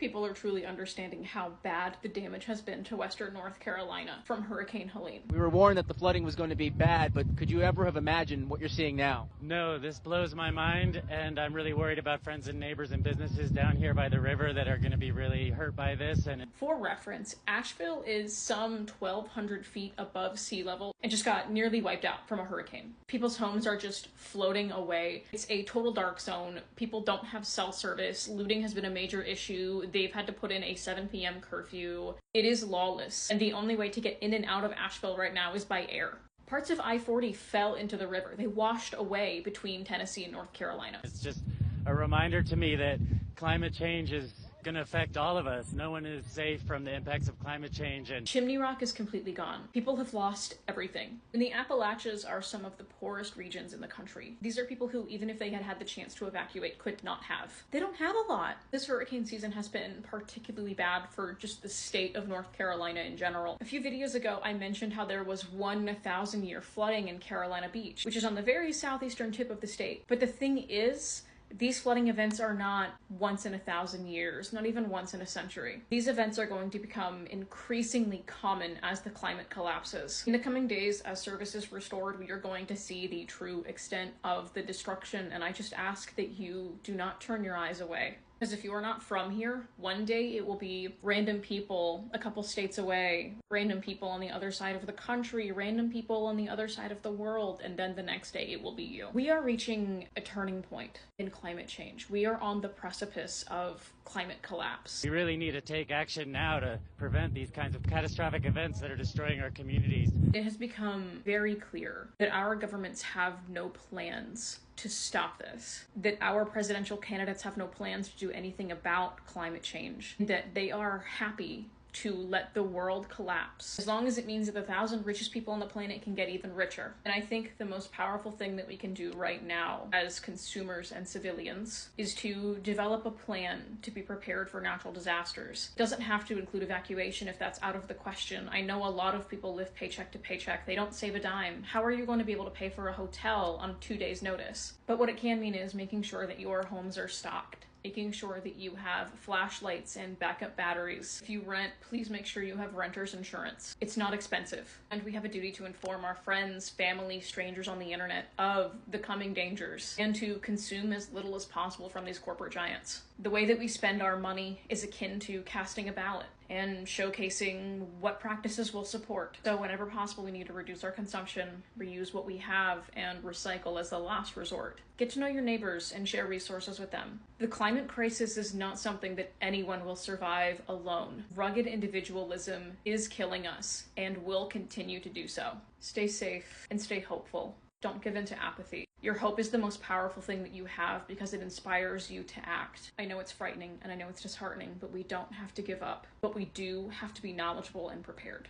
people are truly understanding how bad the damage has been to Western North Carolina from Hurricane Helene. We were warned that the flooding was going to be bad, but could you ever have imagined what you're seeing now? No, this blows my mind, and I'm really worried about friends and neighbors and businesses down here by the river that are going to be really hurt by this. And for reference, Asheville is some 1,200 feet above sea level and just got nearly wiped out from a hurricane. People's homes are just floating away. It's a total dark zone. People don't have cell service. Looting has been a major issue. They've had to put in a 7 p.m. curfew. It is lawless, and the only way to get in and out of Asheville right now is by air. Parts of I-40 fell into the river. They washed away between Tennessee and North Carolina. It's just a reminder to me that climate change is going to affect all of us. No one is safe from the impacts of climate change. And Chimney Rock is completely gone. People have lost everything. And the Appalachians are some of the poorest regions in the country. These are people who, even if they had had the chance to evacuate, could not have. They don't have a lot. This hurricane season has been particularly bad for just the state of North Carolina in general. A few videos ago, I mentioned how there was 1,000-year flooding in Carolina Beach, which is on the very southeastern tip of the state. But the thing is, these flooding events are not once in 1,000 years, not even once in a century. These events are going to become increasingly common as the climate collapses. In the coming days, as service is restored, we are going to see the true extent of the destruction, and I just ask that you do not turn your eyes away. Because if you are not from here, one day it will be random people a couple states away, random people on the other side of the country, random people on the other side of the world, and then the next day it will be you. We are reaching a turning point in climate change. We are on the precipice of climate collapse. We really need to take action now to prevent these kinds of catastrophic events that are destroying our communities. It has become very clear that our governments have no plans to stop this, that our presidential candidates have no plans to do anything about climate change, that they are happy to let the world collapse, as long as it means that the 1,000 richest people on the planet can get even richer. And I think the most powerful thing that we can do right now as consumers and civilians is to develop a plan to be prepared for natural disasters. It doesn't have to include evacuation if that's out of the question. I know a lot of people live paycheck to paycheck. They don't save a dime. How are you going to be able to pay for a hotel on 2 days' notice? But what it can mean is making sure that your homes are stocked, making sure that you have flashlights and backup batteries. If you rent, please make sure you have renter's insurance. It's not expensive. And we have a duty to inform our friends, family, strangers on the internet of the coming dangers and to consume as little as possible from these corporate giants. The way that we spend our money is akin to casting a ballot and showcasing what practices we'll support. So whenever possible, we need to reduce our consumption, reuse what we have, and recycle as the last resort. Get to know your neighbors and share resources with them. The climate crisis is not something that anyone will survive alone. Rugged individualism is killing us and will continue to do so. Stay safe and stay hopeful. Don't give in to apathy. Your hope is the most powerful thing that you have because it inspires you to act. I know it's frightening and I know it's disheartening, but we don't have to give up. But we do have to be knowledgeable and prepared.